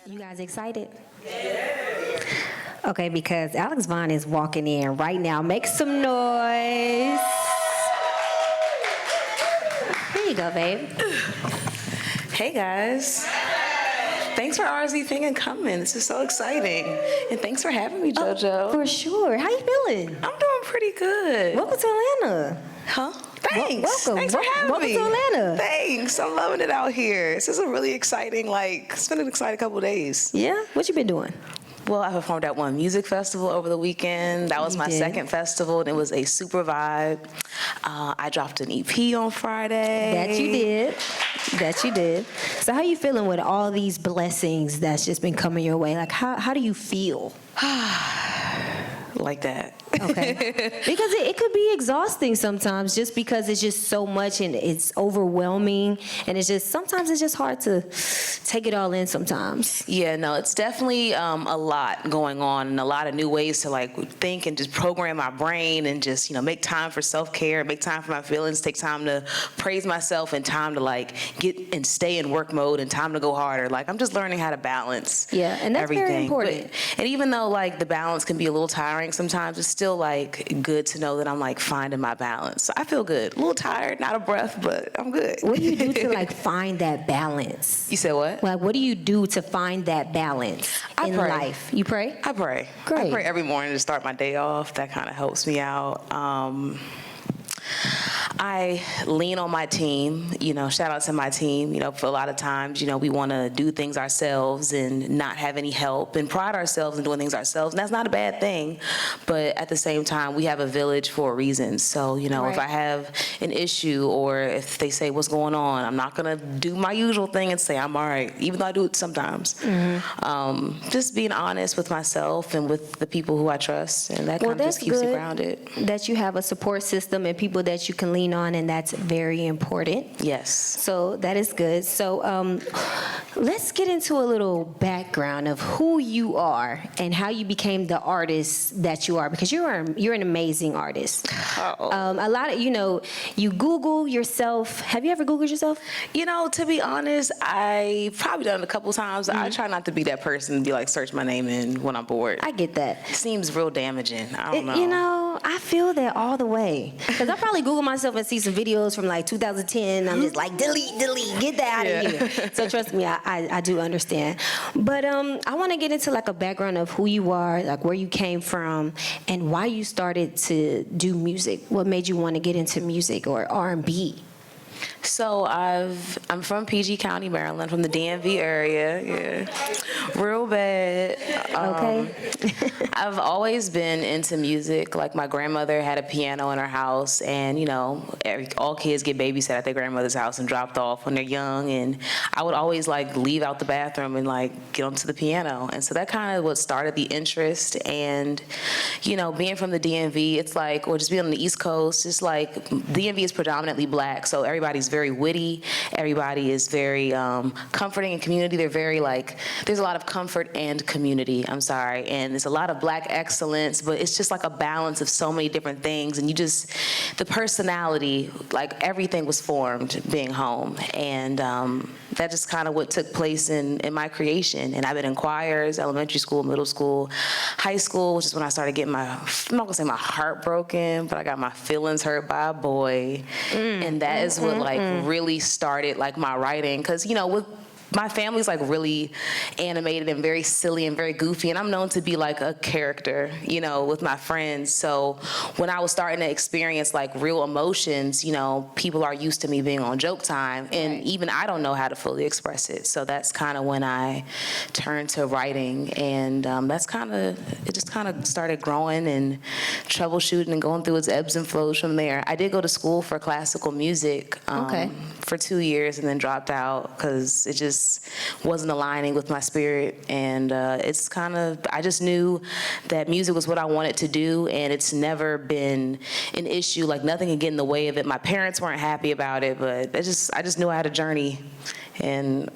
You guys excited? Yeah. Okay, because Alex Vaughn is walking in right now. Make some noise. Here you go, babe. Hey, guys. Thanks for RSVPing and coming. This is so exciting. And thanks for having me, JoJo. For sure. How you feeling? I'm doing pretty good. Welcome to Atlanta. Huh? Thanks. Welcome. Thanks for having me. Welcome to Atlanta. Thanks. I'm loving it out here. This is a really exciting, it's been an exciting couple of days. Yeah? What you been doing? Well, I performed at one music festival over the weekend. That was my second festival, and it was a super vibe. I dropped an EP on Friday. That you did. So how you feeling with all these blessings that's just been coming your way? Like, how do you feel? Like that. Okay. Because it could be exhausting sometimes, just because it's just so much and it's overwhelming, and sometimes it's just hard to take it all in sometimes. Yeah, no, it's definitely a lot going on, and a lot of new ways to think and just program my brain and just make time for self-care, make time for my feelings, take time to praise myself, and time to get and stay in work mode, and time to go harder. I'm just learning how to balance. Yeah, and that's everything. Very important. And even though the balance can be a little tiring sometimes, it's still good to know that I'm finding my balance. So I feel good. A little tired, not a breath, but I'm good. What do you do to find that balance? You said what? What do you do to find that balance in life? You pray? I pray. Great. I pray every morning to start my day off. That kind of helps me out. I lean on my team, shout out to my team, for a lot of times, we want to do things ourselves and not have any help and pride ourselves in doing things ourselves. And that's not a bad thing. But at the same time, we have a village for a reason. So, right. If I have an issue or if they say, what's going on, I'm not going to do my usual thing and say I'm all right, even though I do it sometimes. Mm-hmm. Just being honest with myself and with the people who I trust. And that kind of just keeps me grounded. That you have a support system and people that you can lean on, and that's very important. Yes. So that is good. So let's get into a little background of who you are and how you became the artist that you are, because you're an amazing artist. A lot of you Google yourself. Have you ever Googled yourself? To be honest, I probably done it a couple times. Mm-hmm. I try not to be that person to be search my name in when I'm bored. I get that. It seems real damaging. I don't know. I feel that all the way, because I probably Google myself and see some videos from 2010. I'm just delete, get that out of here. So trust me, I do understand. But I want to get into a background of who you are, where you came from, and why you started to do music. What made you want to get into music or R&B? So I'm from PG County, Maryland, from the DMV area. Yeah, real bad. Okay. I've always been into music. My grandmother had a piano in her house, and all kids get babysat at their grandmother's house and dropped off when they're young. And I would always leave out the bathroom and get onto the piano. And so that kind of what started the interest. And being from the DMV, it's or just being on the East Coast, it's DMV is predominantly black, so everybody's very witty. Everybody is very comforting in community. They're very there's a lot of comfort and community. I'm sorry, and there's a lot of black excellence, but it's just a balance of so many different things. And the personality, everything was formed being home, and that just kind of what took place in my creation. And I've been in choirs, elementary school, middle school, high school, which is when I started getting I'm not gonna say my heart broken, but I got my feelings hurt by a boy, and that is what really started my writing, because with my family's really animated and very silly and very goofy, and I'm known to be a character, with my friends. So when I was starting to experience real emotions, people are used to me being on joke time, and even I don't know how to fully express it. So that's kind of when I turned to writing, and it just kind of started growing and troubleshooting and going through its ebbs and flows from there. I did go to school for classical music for 2 years and then dropped out because it just wasn't aligning with my spirit. And I just knew that music was what I wanted to do, and it's never been an issue. Nothing can get in the way of it. My parents weren't happy about it, but I just knew I had a journey, and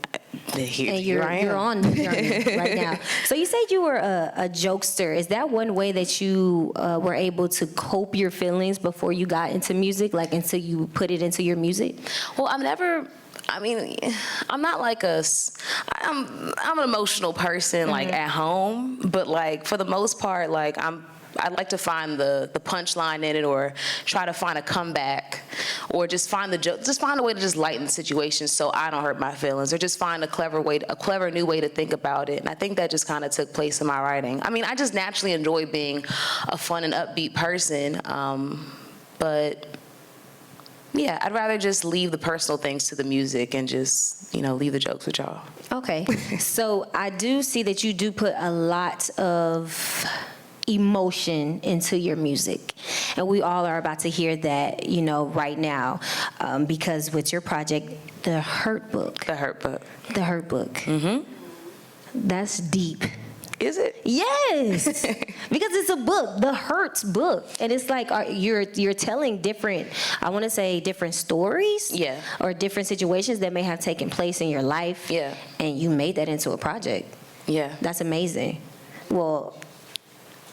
here I am. You're on the journey right now. So you said you were a jokester. Is that one way that you were able to cope your feelings before you got into music, until you put it into your music? Well, I've never I mean, I'm not like I'm an emotional person, like at home, but like for the most part, like I'd like to find the punchline in it, or try to find a comeback, or just find a way to just lighten the situation so I don't hurt my feelings, or just find a clever new way to think about it. And I think that just kind of took place in my writing. I mean, I just naturally enjoy being a fun and upbeat person, but yeah, I'd rather just leave the personal things to the music and just, leave the jokes with y'all. Okay. So I do see that you do put a lot of emotion into your music, and we all are about to hear that right now, because with your project, the Hurtbook, that's deep. Is it? Yes. Because it's a book, the Hurt's book, and it's like you're telling different stories, yeah, or different situations that may have taken place in your life, yeah, and you made that into a project. Yeah, that's amazing. Well,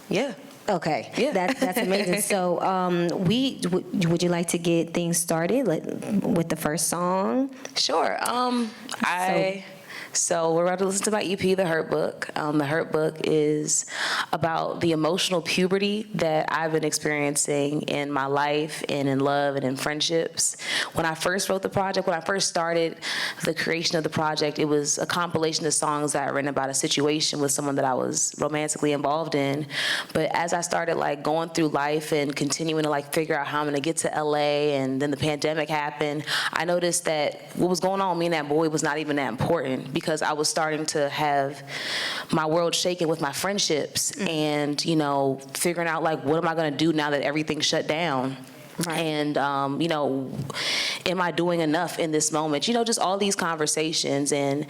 yeah. Okay. Yeah. That's amazing. So, would you like to get things started, with the first song? Sure. So we're about to listen to my EP, The Hurtbook. The Hurtbook is about the emotional puberty that I've been experiencing in my life and in love and in friendships. When I first wrote the project, when I first started the creation of the project, it was a compilation of songs that I written about a situation with someone that I was romantically involved in. But as I started going through life and continuing to figure out how I'm gonna get to LA, and then the pandemic happened, I noticed that what was going on with me and that boy was not even that important, because I was starting to have my world shaken with my friendships, and figuring out what am I going to do now that everything's shut down. Right. And, am I doing enough in this moment? Just all these conversations. And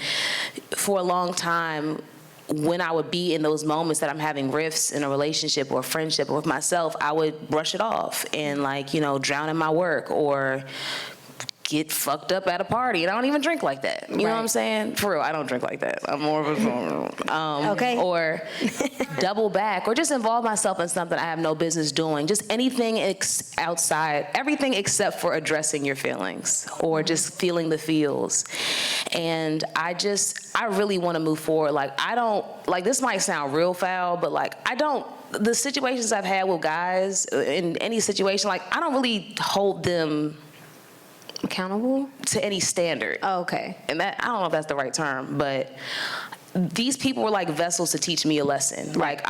for a long time, when I would be in those moments that I'm having rifts in a relationship or a friendship or with myself, I would brush it off and drown in my work, or get fucked up at a party, and I don't even drink like that. You know what I'm saying? For real, I don't drink like that. I'm more of a okay. Or double back, or just involve myself in something I have no business doing. Just anything outside, everything except for addressing your feelings or just feeling the feels. And I really want to move forward. I don't, this might sound real foul, but the situations I've had with guys in any situation, I don't really hold them accountable to any standard. Oh, okay. And that, I don't know if that's the right term, but these people were vessels to teach me a lesson. Right.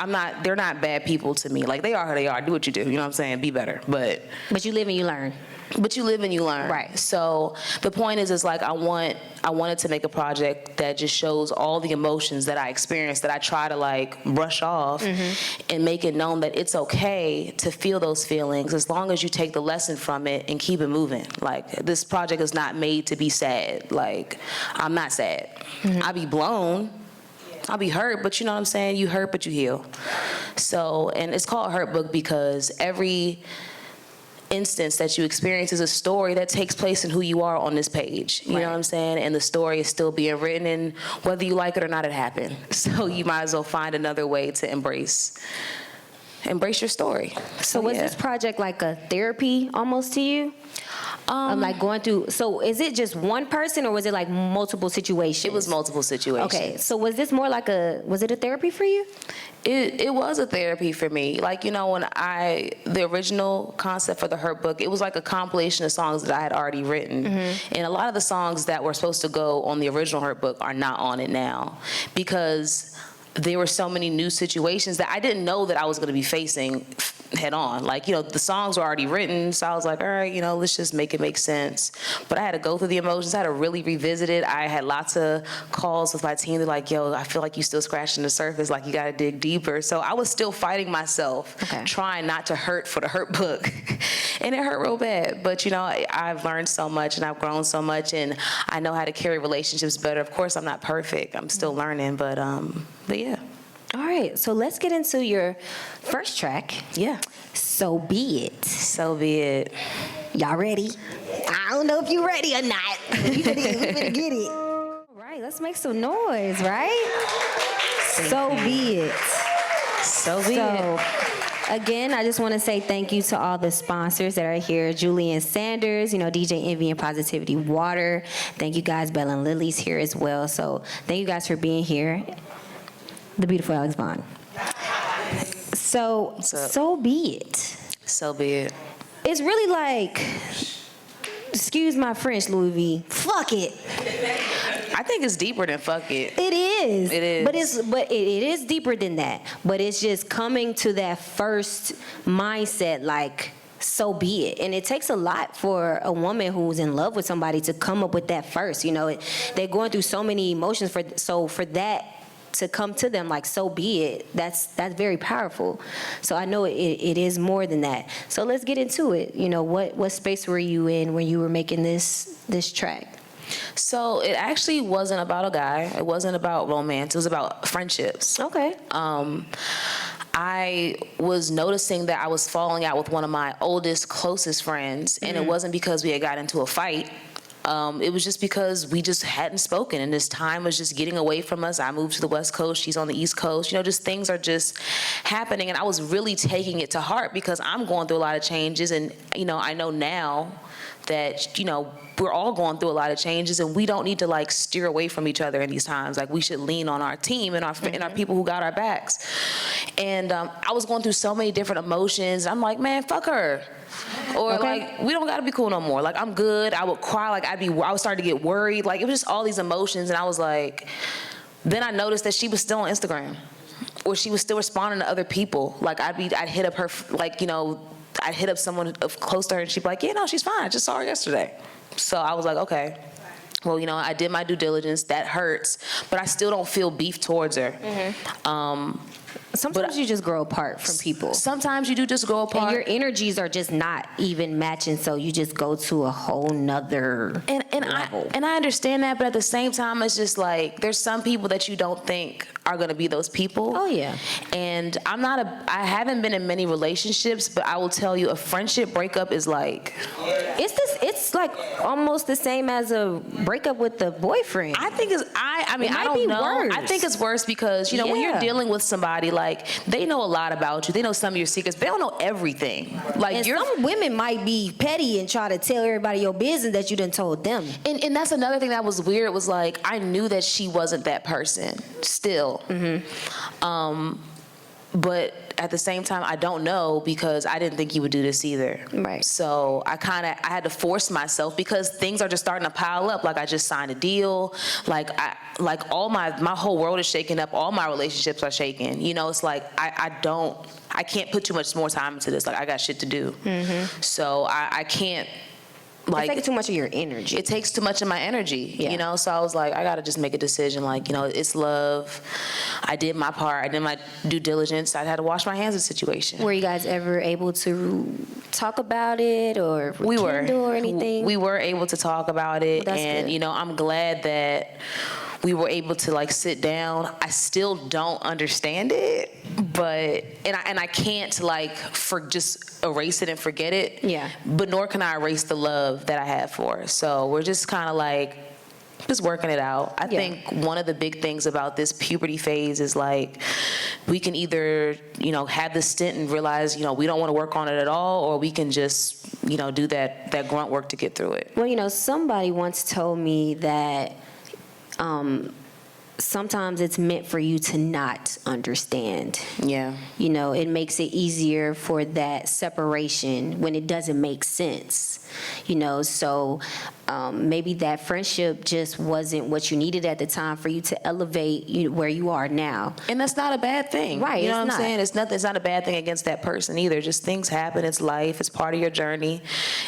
They're not bad people to me. They are who they are. Do what you do. You know what I'm saying? Be better. But you live and you learn. But you live and you learn. Right. So the point is I wanted to make a project that just shows all the emotions that I experienced, that I try to brush off, and make it known that it's okay to feel those feelings as long as you take the lesson from it and keep it moving. This project is not made to be sad. I'm not sad. I'll be blown. I'll be hurt, but you know what I'm saying? You hurt, but you heal. So, and it's called Hurtbook because every instance that you experience is a story that takes place in who you are on this page. You know what I'm saying? And the story is still being written, and whether you like it or not, it happened. So you might as well find another way to embrace your story. So was this project like a therapy almost to you? Going through, so is it just one person, or was it multiple situations? It was multiple situations. Okay, so was this more was it a therapy for you? It was a therapy for me. When the original concept for the Hurtbook, it was a compilation of songs that I had already written. And a lot of the songs that were supposed to go on the original Hurtbook are not on it now, because there were so many new situations that I didn't know that I was going to be facing head on. The songs were already written, so I was all right, let's just make it make sense. But I had to go through the emotions. I had to really revisit it. I had lots of calls with my team. They're yo, I feel like you still scratching the surface, you got to dig deeper. So I was still fighting myself, trying not to hurt for the Hurtbook. And it hurt real bad. But, I've learned so much, and I've grown so much, and I know how to carry relationships better. Of course, I'm not perfect. I'm still learning, but yeah. All right, so let's get into your first track. Yeah. So Be It. So Be It. Y'all ready? I don't know if you're ready or not. We better get it. All right, let's make some noise, right? So Be It. So Be It. Again, I just want to say thank you to all the sponsors that are here. Julian Sanders, DJ Envy and Positivity Water. Thank you guys. Bella and Lily's here as well. So thank you guys for being here. The beautiful Alex Vaughn. So be it. So be it. It's really like, excuse my French, Louis V. Fuck it. I think it's deeper than fuck it. It is. It is. But it is deeper than that. But it's just coming to that first mindset, like, so be it. And it takes a lot for a woman who's in love with somebody to come up with that first. They're going through so many emotions for that to come to them, like, so be it. That's very powerful. So I know it is more than that. So let's get into it. What space were you in when you were making this track? So it actually wasn't about a guy. It wasn't about romance. It was about friendships. Okay. I was noticing that I was falling out with one of my oldest, closest friends, and it wasn't because we had got into a fight. It was just because we just hadn't spoken, and this time was just getting away from us. I moved to the West Coast. She's on the East Coast. Just things are just happening, and I was really taking it to heart because I'm going through a lot of changes, and, I know now that, we're all going through a lot of changes, and we don't need to, like, steer away from each other in these times. Like, we should lean on our team and our people who got our backs. And I was going through so many different emotions. I'm like, man, fuck her. Or, like, we don't got to be cool no more. Like, I'm good. I would cry. Like, I would start to get worried. Like, it was just all these emotions. And I was like, then I noticed that she was still on Instagram, or she was still responding to other people. Like, I'd hit up her, like, I'd hit up someone close to her, and she'd be like, yeah, no, she's fine. I just saw her yesterday. So I was like, okay. Well, I did my due diligence. That hurts, but I still don't feel beef towards her. Sometimes you just grow apart from people. Sometimes you do just grow apart. And your energies are just not even matching, so you just go to a whole nother level. I understand that, but at the same time, it's just like, there's some people that you don't think are going to be those people. Oh, yeah. And I haven't been in many relationships, but I will tell you, a friendship breakup is like... It's like almost the same as a breakup with the boyfriend. I think I don't know. Worse. I think it's worse because, when you're dealing with somebody, like, they know a lot about you. They know some of your secrets. They don't know everything. Like, and some women might be petty and try to tell everybody your business that you done told them. And that's another thing that was weird. It was like, I knew that she wasn't that person still. But at the same time, I don't know because I didn't think you would do this either. Right. So I had to force myself because things are just starting to pile up. Like, I just signed a deal. Like all my whole world is shaking up. All my relationships are shaking. It's like I can't put too much more time into this. Like, I got shit to do. So I can't. Like, it takes too much of your energy. It takes too much of my energy, So I was like, I gotta just make a decision. Like, it's love. I did my part. I did my due diligence. I had to wash my hands of the situation. Were you guys ever able to talk about it or rekindle or anything? We were able to talk about it, well, and good. I'm glad that we were able to, like, sit down. I still don't understand it, but I can't, like, just erase it and forget it. Yeah. But nor can I erase the love that I have for her. So we're just kind of like just working it out. I think one of the big things about this puberty phase is, like, we can either, have the stint and realize, we don't want to work on it at all, or we can just, do that grunt work to get through it. Well, somebody once told me that sometimes it's meant for you to not understand. Yeah. It makes it easier for that separation when it doesn't make sense. So maybe that friendship just wasn't what you needed at the time for you to elevate where you are now. And that's not a bad thing. Right. You know what I'm saying? It's not a bad thing against that person either. Just things happen. It's life. It's part of your journey.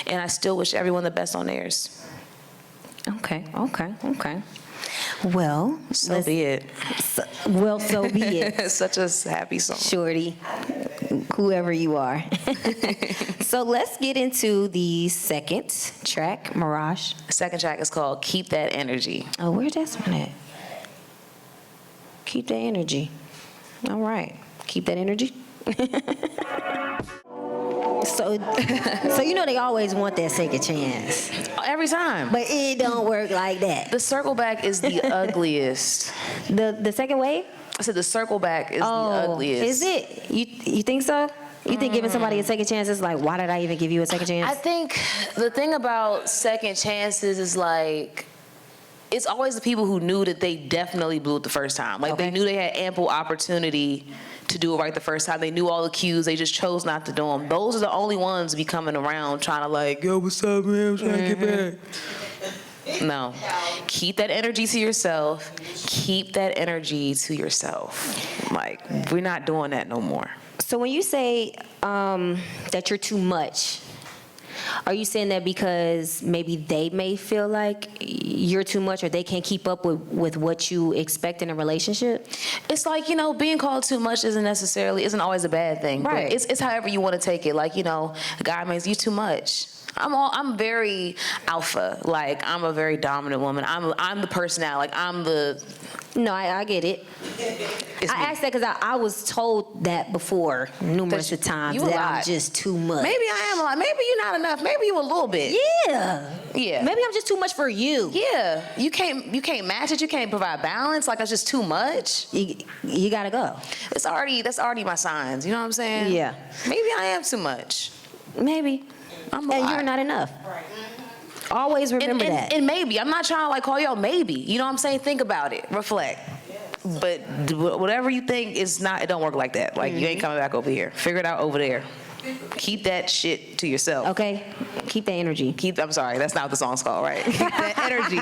And I still wish everyone the best on theirs. Okay. Well, so be it. So be it. Such a happy song. Shorty, whoever you are. So let's get into the second track, Mirage. The second track is called Keep That Energy. Oh, where's that one at? Keep that energy. All right. Keep that energy. So they always want that second chance. Every time. But it don't work like that. The circle back is the ugliest. The second wave? I said the circle back is the ugliest. Is it? You think so? You think giving somebody a second chance is like, why did I even give you a second chance? I think the thing about second chances is like, it's always the people who knew that they definitely blew it the first time. Like they knew they had ample opportunity to do it right the first time. They knew all the cues. They just chose not to do them. Those are the only ones be coming around trying to like, yo, what's up, man? I'm trying to get back. No. Keep that energy to yourself. Keep that energy to yourself. Like, we're not doing that no more. So when you say that you're too much, are you saying that because maybe they may feel like you're too much or they can't keep up with what you expect in a relationship? It's like, being called too much isn't always a bad thing. Right. But it's however you want to take it. Like, a guy makes you too much. I'm very alpha. Like, I'm a very dominant woman. I'm the personality. Like, No, I get it. I asked that because I was told that before numerous of times that I'm just too much. Maybe I am a lot. Maybe you're not enough. Maybe you a little bit. Yeah. Maybe I'm just too much for you. Yeah. You can't match it. You can't provide balance. Like, it's just too much. You gotta go. That's already my signs. You know what I'm saying? Yeah. Maybe I am too much. Maybe. And you're not enough. Right. Always remember that. And maybe. I'm not trying to like call y'all maybe. You know what I'm saying? Think about it. Reflect. But whatever you think is not, it don't work like that. Like, you ain't coming back over here. Figure it out over there. Keep that shit to yourself. Okay? Keep that energy. I'm sorry, that's not what the song's called, right? Keep that energy.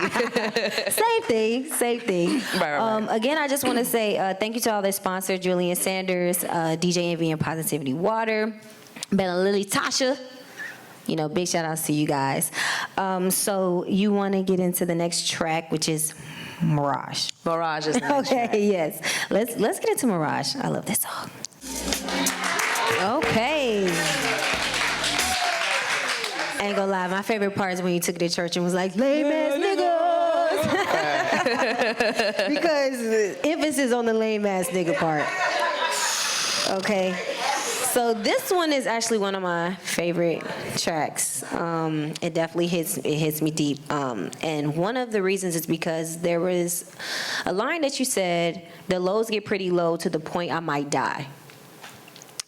Same thing. Right. Again, I just want to say thank you to all their sponsors, Julian Sanders, DJ Envy and Positivity Water, Bella Lily Tasha. Big shout outs to you guys. So you want to get into the next track, which is Mirage. Mirage is the next track. Okay, yes. Let's get into Mirage. I love this song. Okay. I ain't gonna lie, my favorite part is when you took it to church and was like, lame ass niggas. Because emphasis on the lame ass nigga part. Okay. So this one is actually one of my favorite tracks. It definitely hits me deep. And one of the reasons is because there was a line that you said, the lows get pretty low to the point I might die.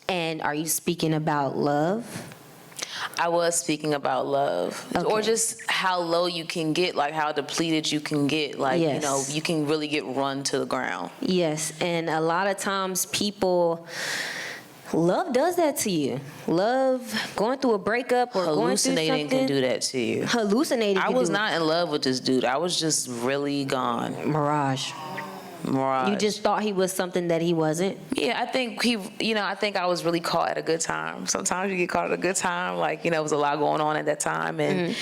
And are you speaking about love? I was speaking about love. Okay. Or just how low you can get, like how depleted you can get. Like, yes. You can really get run to the ground. Yes, and a lot of times love does that to you. Love, going through a breakup or going through something. Hallucinating can do that to you. Hallucinating. I was not in love with this dude. I was just really gone. Mirage. You just thought he was something that he wasn't? Yeah, I think I think I was really caught at a good time. Sometimes you get caught at a good time. Like, there was a lot going on at that time. And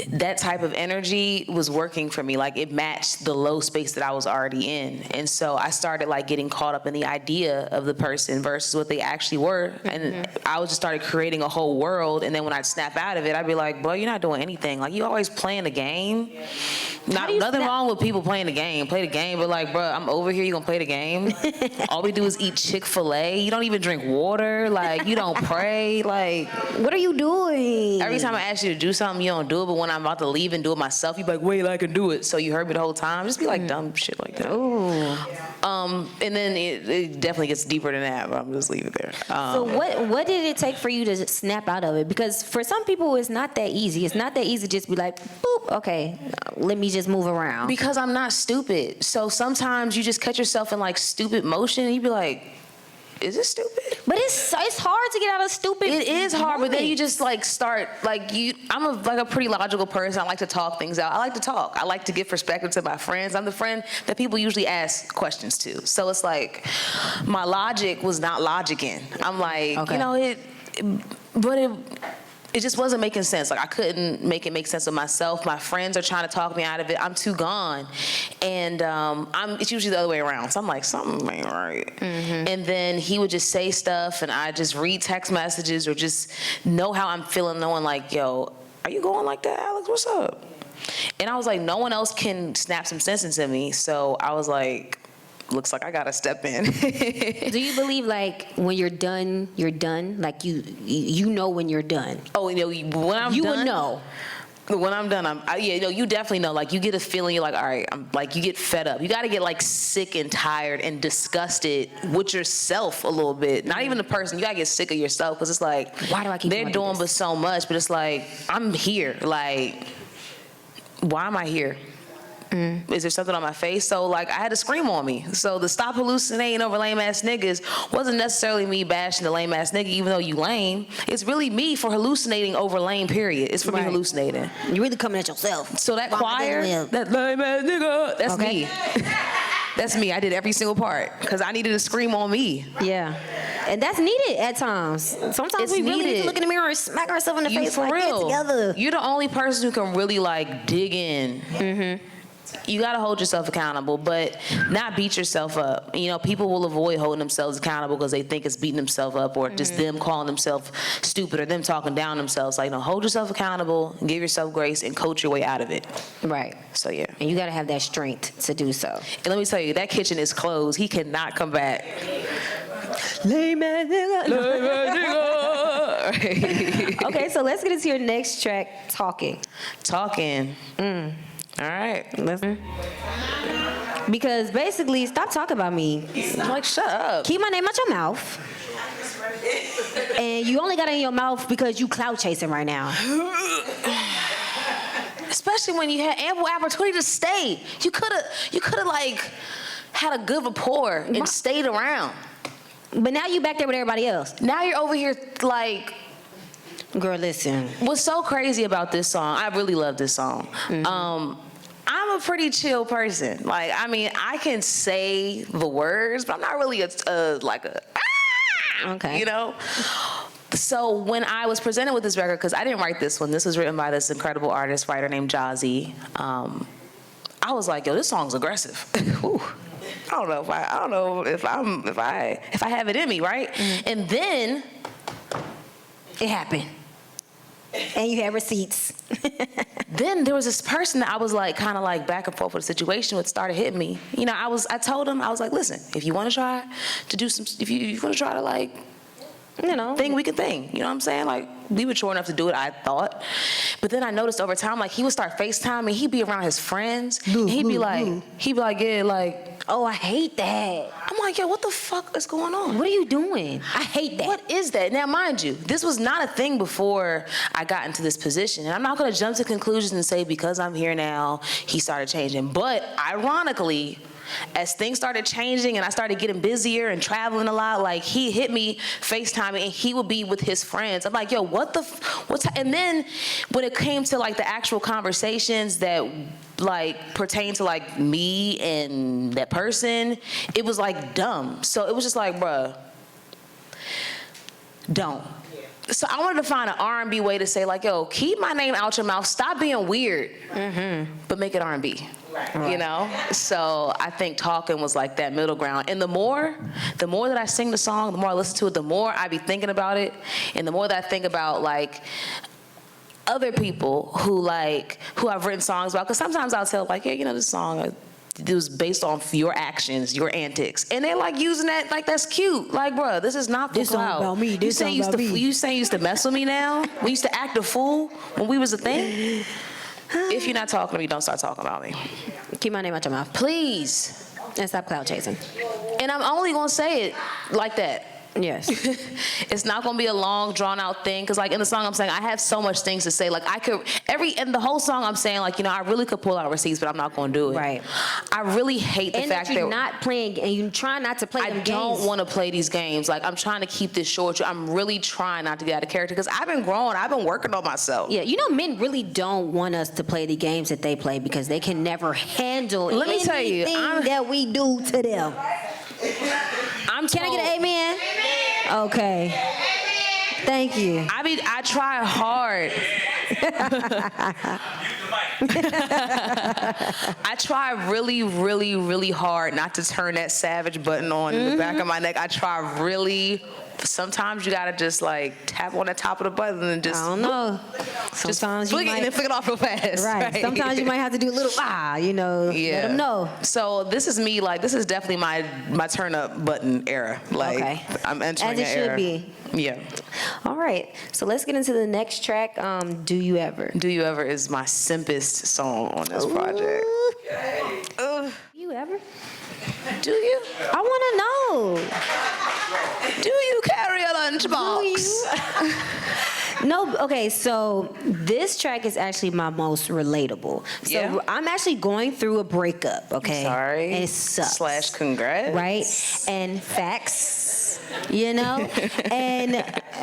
that type of energy was working for me. Like, it matched the low space that I was already in. And so I started like getting caught up in the idea of the person versus what they actually were. And I just started creating a whole world. And then when I'd snap out of it, I'd be like, boy, you're not doing anything. Like, you always playing the game. Nothing wrong with people playing the game. Play the game, but like, bro, I'm over here. You gonna play the game? All we do is eat Chick-fil-A. You don't even drink water. Like, you don't pray. Like, what are you doing? Every time I ask you to do something, you don't do it. But when I'm about to leave and do it myself, you be like, wait, I can do it. So you heard me the whole time. Just be like dumb shit like that. Ooh. And then it definitely gets deeper than that. But I'm just leave it there. So what did it take for you to snap out of it? Because for some people, it's not that easy. It's not that easy to just be like, boop, okay, let me just move around. Because I'm not stupid. So sometimes you just catch yourself in like stupid motion and you be like, is this stupid? But it's hard to get out of stupid. It is hard, but then you just like start like I'm a pretty logical person. I like to talk things out. I like to talk. I like to give perspective to my friends. I'm the friend that people usually ask questions to. So it's like my logic was not logicking. I'm like, okay. It just wasn't making sense. Like, I couldn't make it make sense of myself. My friends are trying to talk me out of it. I'm too gone. And it's usually the other way around. So I'm like, something ain't right. And then he would just say stuff, and I just read text messages or just know how I'm feeling, knowing like, yo, are you going like that, Alex? What's up? And I was like, no one else can snap some sense into me. So I was like, looks like I gotta step in. Do you believe like when you're done, you're done? Like you know when you're done? Oh, when I'm done? You would know. When I'm done, you definitely know, like, you get a feeling, you're like, all right, you get fed up. You got to get, like, sick and tired and disgusted with yourself a little bit. Not even the person. You got to get sick of yourself, because it's like, why do I keep they're doing but so much, but it's like, I'm here. Like, why am I here? Is there something on my face? So, like, I had to scream on me. So the stop hallucinating over lame ass niggas wasn't necessarily me bashing the lame ass nigga, even though you lame. It's really me for hallucinating over lame, period. It's for me hallucinating. You're really coming at yourself. So that choir, that lame ass nigga, that's me. That's me. I did every single part because I needed to scream on me. Yeah. And that's needed at times. Sometimes we really need to look in the mirror and smack ourselves in the face for like, real. Get together. You're the only person who can really, like, dig in. You got to hold yourself accountable, but not beat yourself up. You know, people will avoid holding themselves accountable because they think it's beating themselves up, or just them calling themselves stupid, or them talking down themselves. Like, no, hold yourself accountable, give yourself grace, and coach your way out of it. Right. So, yeah. And you got to have that strength to do so. And let me tell you, that kitchen is closed. He cannot come back. Lame ass nigga. Lame ass nigga. Okay, so let's get into your next track, Talking. Talking. All right. Because basically, stop talking about me. Like, shut up. Keep my name out your mouth. And you only got it in your mouth because you clout chasing right now. Especially when you had ample opportunity to stay. You could have like had a good rapport and stayed around. But now you back there with everybody else. Now you're over here like. Girl, listen. What's so crazy about this song? I really love this song. I'm a pretty chill person. Like, I mean, I can say the words, but I'm not really okay. You know? So when I was presented with this record, because I didn't write this one, this was written by this incredible writer named Jazzy. I was like, yo, this song's aggressive. I don't know if I have it in me, right? And then it happened. And you had receipts. Then there was this person that I was like, kind of like back and forth with the situation, which started hitting me. You know, I told him, I was like, listen, if you want to try to do some, if you want to try to, like, you know, thing, we can thing. You know what I'm saying? Like, we were mature enough to do it, I thought. But then I noticed over time, like, he would start FaceTiming, he'd be around his friends, and he'd be like, yeah, like, oh, I hate that. I'm like, yo, what the fuck is going on? What are you doing? I hate that. What is that? Now, mind you, this was not a thing before I got into this position. And I'm not going to jump to conclusions and say, because I'm here now, he started changing. But ironically, as things started changing and I started getting busier and traveling a lot, like, he hit me FaceTiming and he would be with his friends. I'm like, yo, and then when it came to, like, the actual conversations that, like, pertain to, like, me and that person, it was, like, dumb. So it was just like, bruh, don't. So I wanted to find an R&B way to say, like, yo, keep my name out your mouth. Stop being weird, but make it R&B. Right. You know? So I think Talking was like that middle ground. And the more that I sing the song, the more I listen to it, the more I be thinking about it. And the more that I think about, like, other people who I've written songs about. Because sometimes I'll tell, like, yeah, you know, this song, it was based on your actions, your antics. And they're, like, using that, like, that's cute. Like, bruh, this is not for this clout. About me. This song about me. You saying you used to mess with me now? We used to act a fool when we was a thing? If you're not talking to me, don't start talking about me. Keep my name out your mouth. Please. And stop cloud chasing. And I'm only going to say it like that. Yes. It's not going to be a long, drawn-out thing. Because, like, in the song I'm saying, I have so much things to say. Like, in the whole song I'm saying, like, you know, I really could pull out receipts, but I'm not going to do it. Right. I really hate the fact that you're not playing, and you try not to play them games. I don't want to play these games. Like, I'm trying to keep this short. I'm really trying not to get out of character. Because I've been growing. I've been working on myself. Yeah, you know, men really don't want us to play the games that they play because they can never handle anything that we do to them. Can I get an amen? Okay. Thank you. I try hard. I try really, really, really hard not to turn that savage button on in the back of my neck. I try really, sometimes you gotta just like tap on the top of the button and just. I don't know. Just Sometimes flick you it might, and then flick it off real fast. right. Sometimes you might have to do a little let them know. So this is me, like, this is definitely my turn up button era. Like, Okay. I'm entering As it an should era. be. Yeah. All right. So let's get into the next track. Do You Ever? Do You Ever is my simpest song on this project. You ever? Do you? I want to know. Do you carry a lunchbox? Do you? No, okay, so this track is actually my most relatable. So Yeah? I'm actually going through a breakup, okay? Sorry. And it sucks. / congrats. Right? And facts, and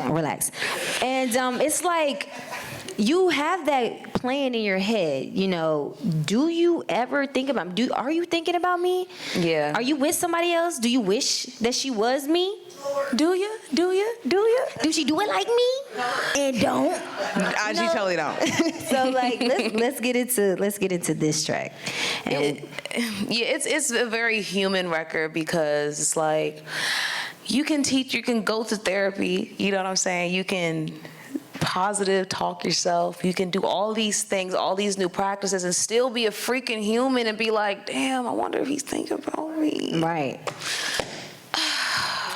relax. And it's like, you have that playing in your head, do you ever think about, are you thinking about me? Yeah. Are you with somebody else? Do you wish that she was me? Do you? Do you? Do you? Do she do it like me? And don't? She totally don't. So like, let's get into this track. And It's a very human record because it's like you can go to therapy, you know what I'm saying? You can positive talk yourself. You can do all these things, all these new practices, and still be a freaking human and be like, damn, I wonder if he's thinking about me. right.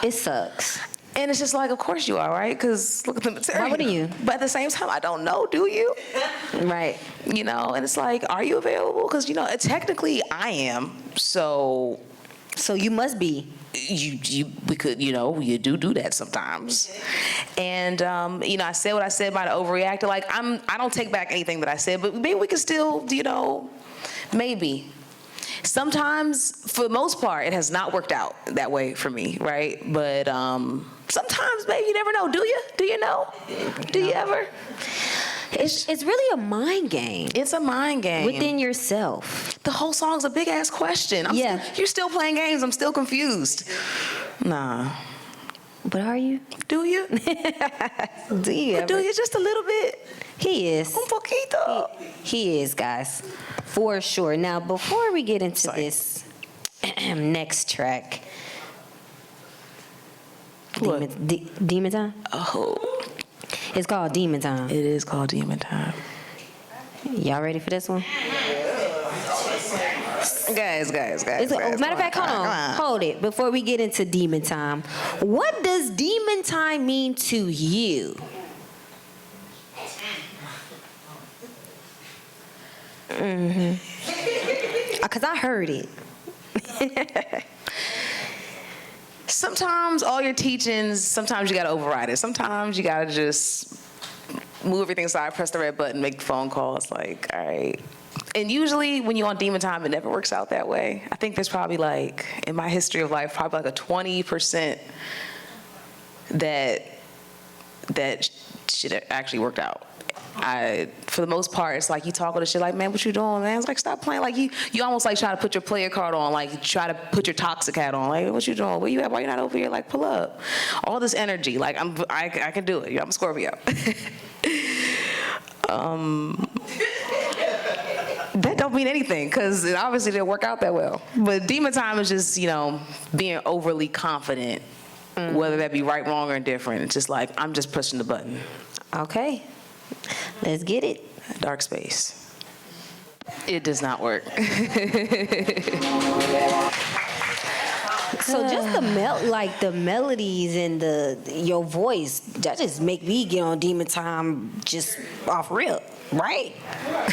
It sucks. And it's just like, of course you are, right? Because look at the material. Why wouldn't you? But at the same time, I don't know, do you? Right. And it's like, are you available? Because, technically I am. So you must be. we could, you do that sometimes. And, I said what I said about overreacting. Like, I don't take back anything that I said, but maybe we could still, maybe. Sometimes, for the most part, it has not worked out that way for me, right? But sometimes, baby, you never know. Do you? Do you know? Do you ever? It's really a mind game. It's a mind game. Within yourself. The whole song's a big-ass question. You're still playing games. I'm still confused. Nah. But are you? Do you? Do you ever? Do you just a little bit? He is. Un poquito. He is, guys. For sure. Now, before we get into this next track. What? Demon Time? Oh. It's called Demon Time. It is called Demon Time. Y'all ready for this one? Guys. Matter of fact, hold it. Before we get into Demon Time, what does Demon Time mean to you? Because I heard it. Sometimes all your teachings, sometimes you got to override it. Sometimes you got to just move everything aside, press the red button, make the phone call. It's like, all right. And usually when you're on Demon Time, it never works out that way. I think there's probably like, in my history of life, probably like a 20% that shit actually worked out. For the most part, it's like you talk all this shit like, man, what you doing, man? It's like, stop playing. Like you almost like try to put your player card on, like try to put your toxic hat on. Like, what you doing? Where you at? Why you not over here? Like, pull up. All this energy. Like, I can do it. I'm a Scorpio. That don't mean anything because it obviously didn't work out that well. But Demon Time is just, being overly confident, whether that be right, wrong, or indifferent. It's just like, I'm just pushing the button. Okay. Let's get it. Dark space. It does not work. So just the melodies and your voice, that just make me get on Demon Time just off rip, right?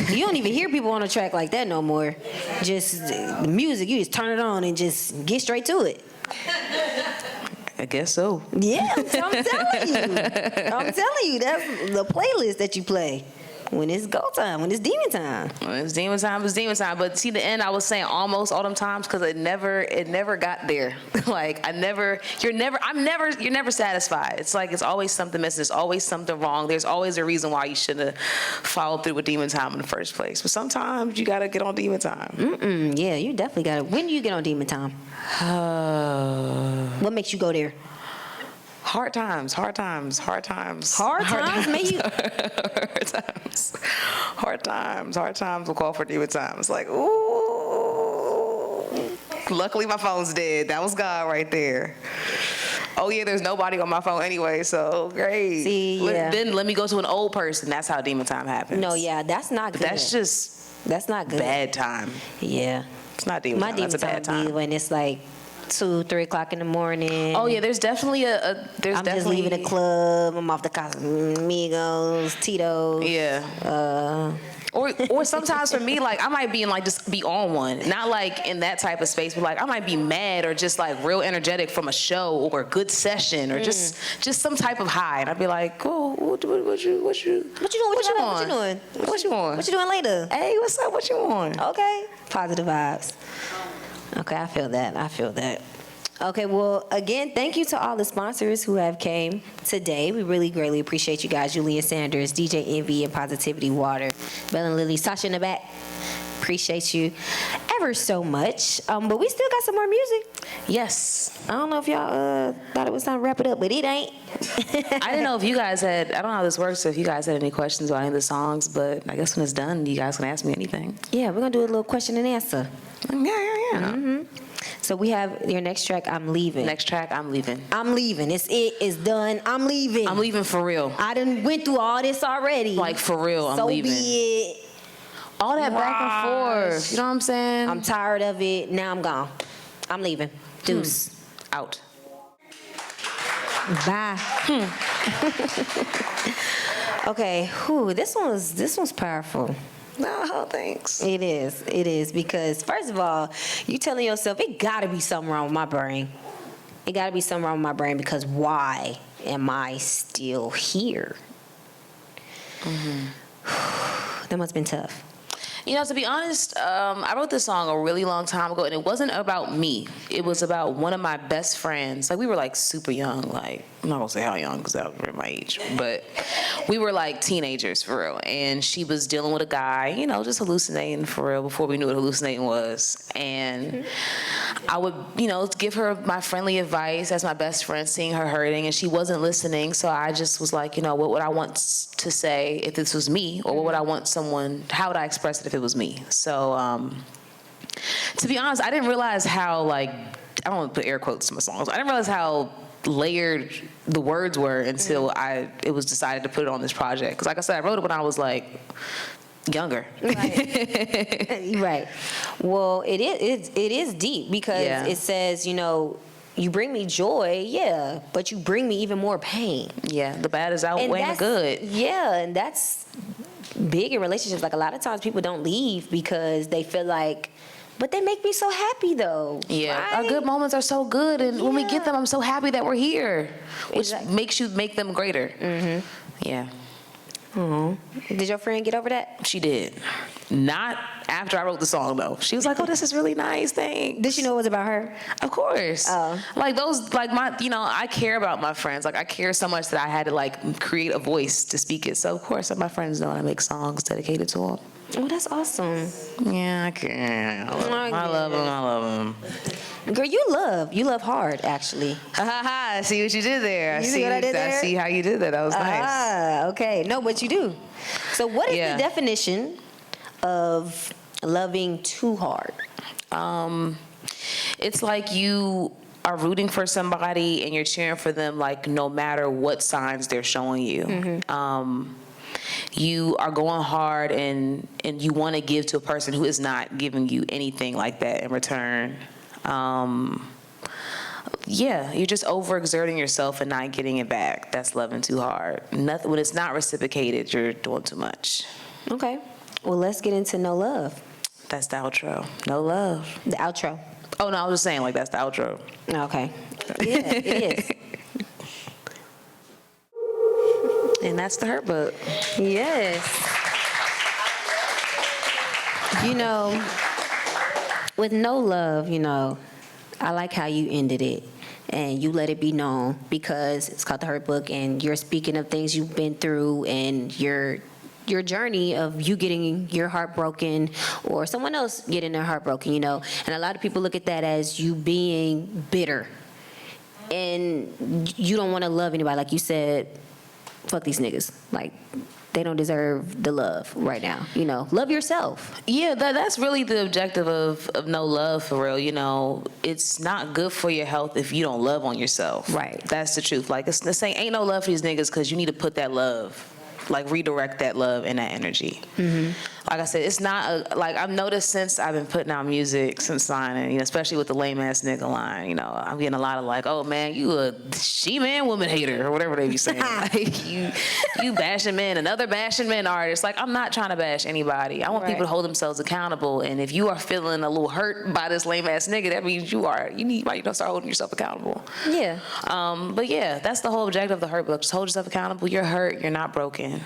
You don't even hear people on a track like that no more. Just the music, you just turn it on and just get straight to it. I guess so. Yeah, I'm telling you, that's the playlist that you play when it's go time, when it's Demon Time. When it's Demon Time, it's Demon Time. But see, the end, I was saying almost all them times because it never got there. Like you're never satisfied. It's like it's always something missing. There's always something wrong. There's always a reason why you shouldn't have followed through with Demon Time in the first place. But sometimes you gotta get on Demon Time. Yeah, you definitely gotta. When do you get on Demon Time? What makes you go there? Hard times. Hard times, man. Hard times will call for Demon Time. It's like, ooh. Luckily, my phone's dead. That was God right there. Oh yeah, there's nobody on my phone anyway, so great. See, yeah. Then let me go to an old person. That's how demon time happens. No, yeah, that's not good. That's not good. Bad time. Yeah. It's not demon time. That's a bad time be time. when it's like 2, 3 o'clock in the morning. Oh yeah, there's definitely I'm just leaving the club. I'm off the Casamigos, Tito's. Yeah. Or sometimes for me, like I might be in like just be on one, not like in that type of space, but like I might be mad or just like real energetic from a show or a good session or just some type of high, and I'd be like, cool, what you doing? What you doing? What you doing later? Hey, what's up? What you want? Okay. Positive vibes. Okay, I feel that. Okay, well, again, thank you to all the sponsors who have came today. We really greatly appreciate you guys. Julian Sanders, DJ Envy, and Positivity Water. Belle and Lily, Sasha in the back. Appreciate you ever so much. But we still got some more music. Yes. I don't know if y'all thought it was time to wrap it up, but it ain't. I didn't know if you guys had, I don't know how this works, so if you guys had any questions about any of the songs, but I guess when it's done, you guys can ask me anything. Yeah, we're going to do a little question and answer. Yeah. Mm-hmm. So we have your next track, I'm Leaving. Next track, I'm Leaving. I'm leaving. It's done. I'm leaving. I'm leaving for real. I done went through all this already. Like for real, I'm so leaving. So be it. All that back and forth. You know what I'm saying? I'm tired of it. Now I'm gone. I'm leaving. Deuce. Out. Bye. Okay. Whew, this one's powerful. No, thanks. It is because first of all, you telling yourself it gotta be something wrong with my brain. It gotta be something wrong with my brain because why am I still here? That must have been tough. You know, to be honest, I wrote this song a really long time ago, and it wasn't about me. It was about one of my best friends. Like, we were, like, super young. Like, I'm not going to say how young because that was my age. But we were, like, teenagers, for real. And she was dealing with a guy, you know, just hallucinating, for real, before we knew what hallucinating was. And I would, you know, give her my friendly advice as my best friend, seeing her hurting, and she wasn't listening. So I just was like, you know, what would I want to say if this was me? Or what would I want someone, how would I express it if it was me? So, to be honest, I didn't realize how, like, I don't want to put air quotes to my songs. I didn't realize how layered the words were until it was decided to put it on this project. Because, like I said, I wrote it when I was, like, younger. Right. Right. Well, it is deep because it says, you know, you bring me joy, yeah, but you bring me even more pain. Yeah, the bad is outweighing the good. Yeah, and that's big in relationships. Like, a lot of times people don't leave because they feel like, but they make me so happy though. Yeah, right? our good moments are so good, and when we get them, I'm so happy that we're here, which makes you make them greater. Yeah. Did your friend get over that? She did. Not after I wrote the song, though. She was like, oh, this is really nice, thanks. Did she know it was about her? Of course. Oh. Like those, like my, you know, I care about my friends. Like I care so much that I had to like create a voice to speak it. So of course my friends know I make songs dedicated to them. Oh, that's awesome. Yeah, I can. I love them. Girl, you love hard, actually. I see what you did there. You see what I did there? I see how you did that. That was nice. Ah, okay. No, but you do. So what is the definition of loving too hard? It's like you are rooting for somebody and you're cheering for them like no matter what signs they're showing you. You are going hard and you want to give to a person who is not giving you anything like that in return. Yeah, you're just overexerting yourself and not getting it back. That's loving too hard. Nothing when it's not reciprocated, you're doing too much. Okay. Well, let's get into No Love. That's the outro. No love. The outro. Oh, no, I was just saying, like, that's the outro. Okay. Yeah, it is. And that's the Hurtbook. Yes. You know, with No Love, you know, I like how you ended it. And you let it be known because it's called the Hurtbook, and you're speaking of things you've been through and your journey of you getting your heart broken or someone else getting their heart broken, you know. And a lot of people look at that as you being bitter. And you don't want to love anybody. Like you said, fuck these niggas. Like, they don't deserve the love right now. You know, love yourself. Yeah, that's really the objective of no love, for real. You know, it's not good for your health if you don't love on yourself. Right. That's the truth. Like, it's saying ain't no love for these niggas because you need to put that love, like redirect that love and that energy. Mm-hmm. Like I said, it's not like I've noticed since I've been putting out music since signing, you know, especially with the lame ass nigga line, you know, I'm getting a lot of like, oh man, you a she-man woman hater or whatever they be saying. Like you bashing men, another bashing men artist. Like, I'm not trying to bash anybody. I want people to hold themselves accountable. And if you are feeling a little hurt by this lame ass nigga, that means you need to start holding yourself accountable. Yeah. But yeah, that's the whole objective of the Hurtbook. Just hold yourself accountable. You're hurt. You're not broken.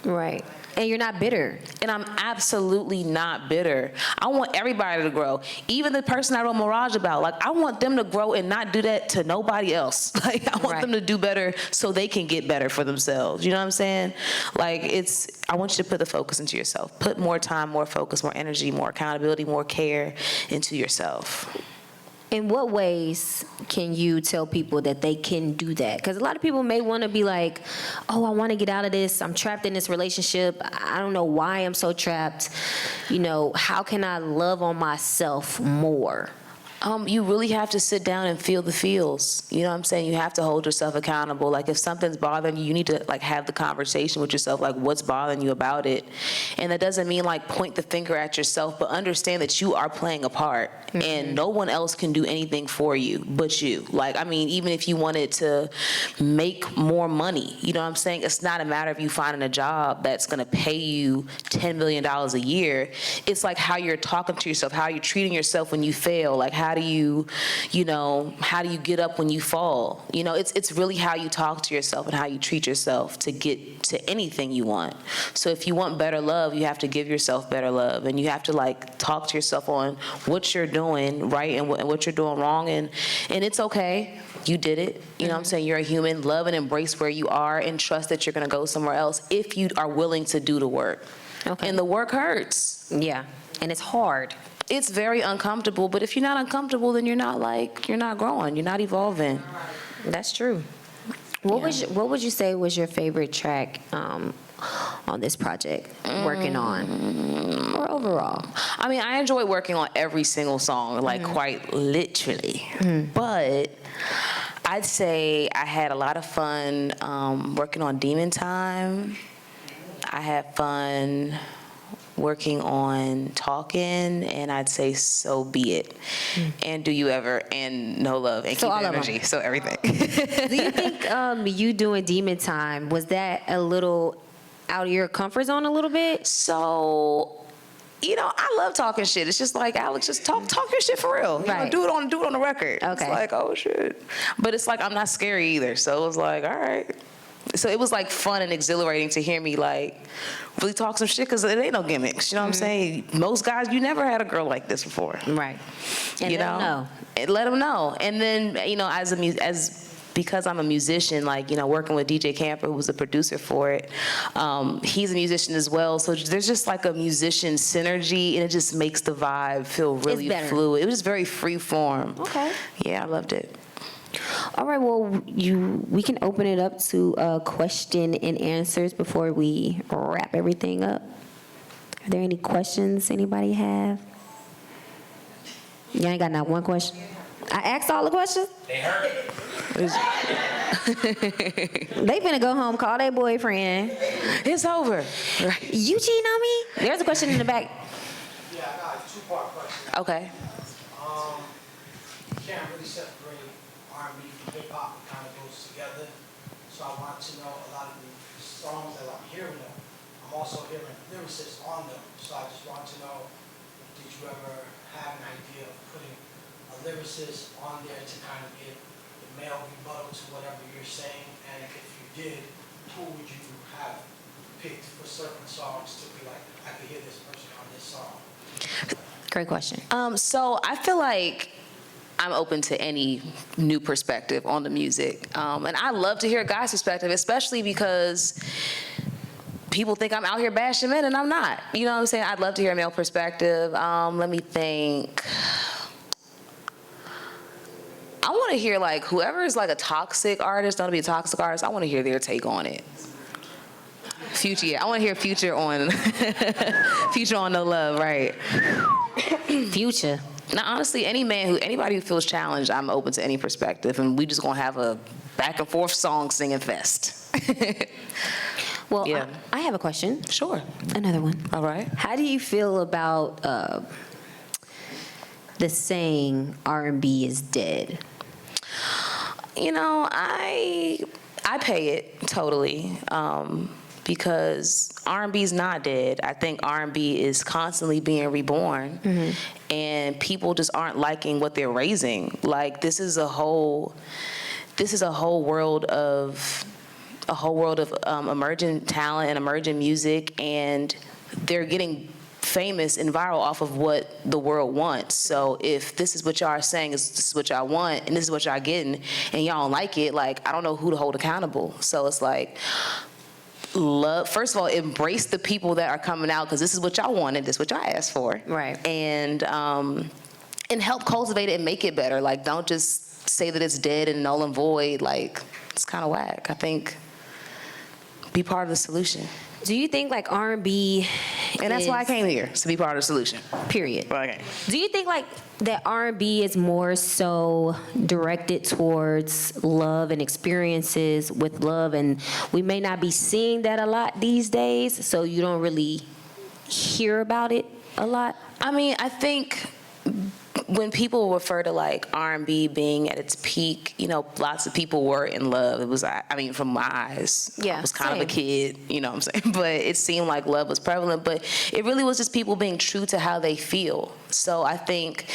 Right. And you're not bitter. And I'm absolutely not bitter. I want everybody to grow. Even the person I wrote Mirage about, like, I want them to grow and not do that to nobody else. Like, I want them to do better so they can get better for themselves. You know what I'm saying? Like, I want you to put the focus into yourself. Put more time, more focus, more energy, more accountability, more care into yourself. In what ways can you tell people that they can do that? Because a lot of people may want to be like, oh, I want to get out of this. I'm trapped in this relationship. I don't know why I'm so trapped. You know, how can I love on myself more? You really have to sit down and feel the feels. You know what I'm saying? You have to hold yourself accountable. Like, if something's bothering you, you need to, like, have the conversation with yourself, like, what's bothering you about it? And that doesn't mean, like, point the finger at yourself, but understand that you are playing a part. Mm-hmm. And no one else can do anything for you but you. Like, I mean, even if you wanted to make more money, you know what I'm saying? It's not a matter of you finding a job that's going to pay you $10 million a year. It's like how you're talking to yourself, how you're treating yourself when you fail, like, how do you get up when you fall? You know, it's really how you talk to yourself and how you treat yourself to get to anything you want. So if you want better love, you have to give yourself better love, and you have to, like, talk to yourself on what you're doing right and what you're doing wrong, and it's okay. You did it. You know what I'm saying? You're a human. Love and embrace where you are, and trust that you're going to go somewhere else if you are willing to do the work. Okay. And the work hurts. Yeah, and it's hard. It's very uncomfortable, but if you're not uncomfortable, then you're not growing, you're not evolving. That's true. What would you say was your favorite track on this project, working on, or overall? I mean, I enjoy working on every single song, like quite literally. But I'd say I had a lot of fun working on Demon Time. I had fun working on Talking, and I'd say So Be It, and Do You Ever, and No Love, and So Keep all It of Energy, them. so everything. Do you think you doing Demon Time, was that a little out of your comfort zone a little bit? So, you know, I love talking shit. It's just like, Alex, just talk your shit for real. You know, do it on the record. Okay. It's like, oh shit. But it's like, I'm not scary either. So it was like, all right. So it was like fun and exhilarating to hear me like really talk some shit, because it ain't no gimmicks. You know what I'm saying? Most guys, you never had a girl like this before. Right. And you let them know. And let them know. And then, you know, because I'm a musician, like, you know, working with DJ Camper, who was the producer for it, he's a musician as well. So there's just like a musician synergy, and it just makes the vibe feel really fluid. It was just very free form. Okay. Yeah, I loved it. All right, well, we can open it up to question and answers before we wrap everything up. Are there any questions anybody have? You ain't got not one question? I asked all the questions? They heard it. They finna go home, call their boyfriend. It's over. You cheating on me? There's a question in the back. Yeah, I got a two-part question. Okay. You can't really separate R&B from hip-hop. It kind of goes together. So I want to know a lot of the songs that I'm hearing them. I'm also hearing lyricists on them. So I just want to know, did you ever have an idea of putting a lyricist on there to kind of get the male rebuttal to whatever you're saying? And if you did, who would you have picked for certain songs to be like, I could hear this person on this song? Great question. So I feel like I'm open to any new perspective on the music. And I love to hear a guy's perspective, especially because people think I'm out here bashing men, and I'm not. You know what I'm saying? I'd love to hear a male perspective. Let me think. I want to hear, like, whoever is like a toxic artist, don't be a toxic artist, I want to hear their take on it. Future, yeah. I want to hear Future on Future on No Love, right? Future. Now, honestly, anybody who feels challenged, I'm open to any perspective, and we just gonna have a back and forth song singing fest. Well, Yeah. I have a question. Sure. Another one. All right. How do you feel about the saying R&B is dead? You know, I pay it totally because R&B is not dead. I think R&B is constantly being reborn, and people just aren't liking what they're raising. Like this is a whole world of emerging talent and emerging music, and they're getting famous and viral off of what the world wants. So if this is what y'all are saying, this is what y'all want, and this is what y'all getting, and y'all don't like it, like I don't know who to hold accountable. So it's like, first of all, embrace the people that are coming out, because this is what y'all wanted, this is what y'all asked for. Right. And help cultivate it and make it better. Like don't just say that it's dead and null and void. Like it's kind of whack. I think be part of the solution. Do you think like R&B And that's why I came here, to be part of the solution. Period. Okay. Do you think like that R&B is more so directed towards love and experiences with love, and we may not be seeing that a lot these days, so you don't really hear about it a lot? I mean, I think when people refer to like R&B being at its peak, you know, lots of people were in love. It was, I mean, from my eyes, Yeah, I was kind of a same. kid, you know what I'm saying? But it seemed like love was prevalent, but it really was just people being true to how they feel. So I think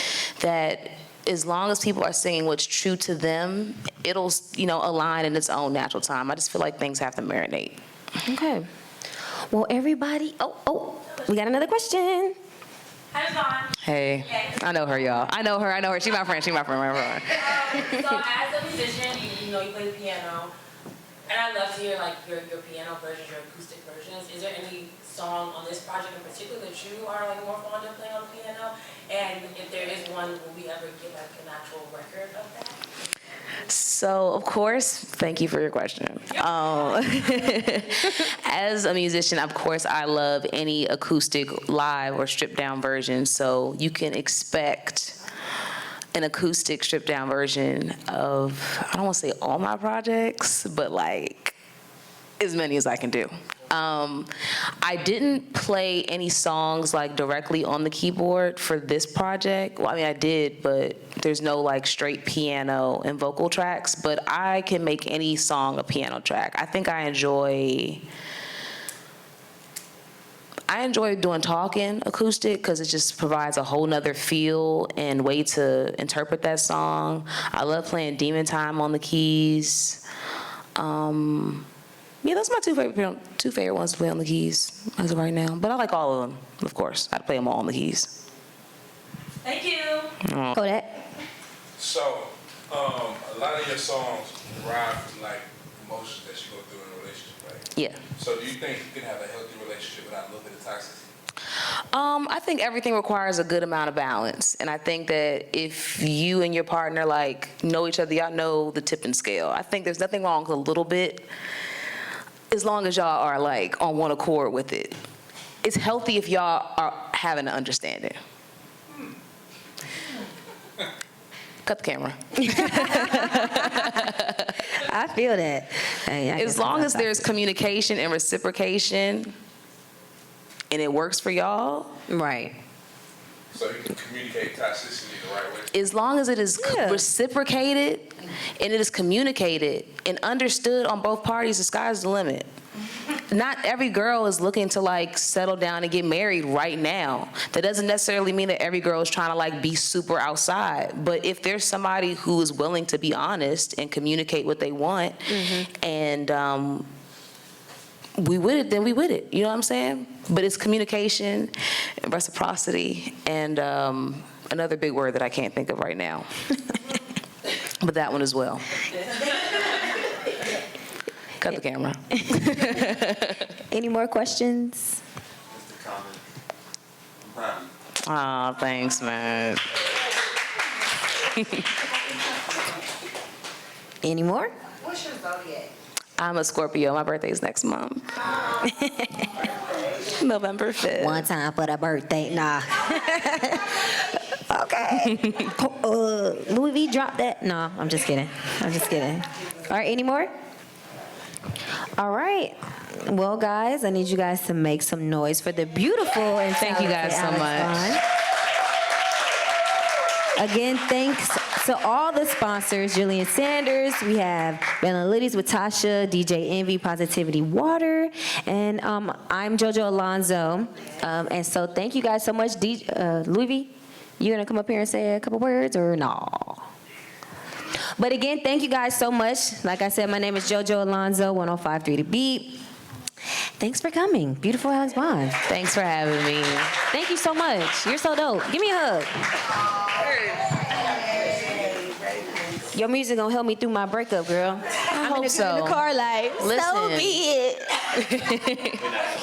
that as long as people are singing what's true to them, it'll, you know, align in its own natural time. I just feel like things have to marinate. Okay. Well, everybody, we got another question. Hi, Vaughn. Hey, I know her, y'all. I know her. She my friend. So as a musician, you know you play the piano, and I'd love to hear like your piano versions, your acoustic versions. Is there any song on this project in particular that you are like more fond of playing on the piano? And if there is one, will we ever get like an actual record of that? So, of course, thank you for your question. As a musician, of course, I love any acoustic live or stripped down version. So you can expect an acoustic stripped down version of, I don't want to say all my projects, but like as many as I can do. I didn't play any songs like directly on the keyboard for this project. Well, I mean, I did, but there's no like straight piano and vocal tracks, but I can make any song a piano track. I think I enjoy doing talking acoustic because it just provides a whole nother feel and way to interpret that song. I love playing Demon Time on the keys. Yeah, those are my two favorite ones to play on the keys as of right now. But I like all of them, of course. I'd play them all on the keys. Thank you. Kodak. So, a lot of your songs derive from like emotions that you go through in a relationship, right? Yeah. So, do you think you can have a healthy relationship without a little bit of toxicity? I think everything requires a good amount of balance. And I think that if you and your partner like know each other, y'all know the tipping scale. I think there's nothing wrong with a little bit, as long as y'all are like on one accord with it. It's healthy if y'all are having an understanding. Cut the camera. I feel that. As long as there's communication and reciprocation and it works for y'all. Right. So you can communicate toxicity the right way? As long as it is reciprocated and it is communicated and understood on both parties, the sky's the limit. Not every girl is looking to like settle down and get married right now. That doesn't necessarily mean that every girl is trying to like be super outside. But if there's somebody who is willing to be honest and communicate what they want, and we with it, then we with it. You know what I'm saying? But it's communication and reciprocity and another big word that I can't think of right now. But that one as well. Cut the camera. Any more questions? Just a comment. I'm proud of you. Aw, thanks, man. Any more? What's your zodiac? I'm a Scorpio. My birthday's next month. November 5th. One time for the birthday, nah. Okay. Louis V dropped that? No, I'm just kidding. I'm just kidding. All right, any more? All right. Well, guys, I need you guys to make some noise for the beautiful and Thank you guys talented so Alex much. Vaughn. Again, thanks to all the sponsors, Jillian Sanders, we have Analytics with Tasha, DJ Envy, Positivity Water, and I'm JoJo Alonzo. And so thank you guys so much. Louis V, you gonna come up here and say a couple words or no? But again, thank you guys so much. Like I said, my name is JoJo Alonzo, 105.3 The Beat. Thanks for coming. Beautiful Alex Vaughn. Thanks for having me. Thank you so much. You're so dope. Give me a hug. Your music gonna help me through my breakup, girl. I'm hope in so. the car like, so Listen. be it.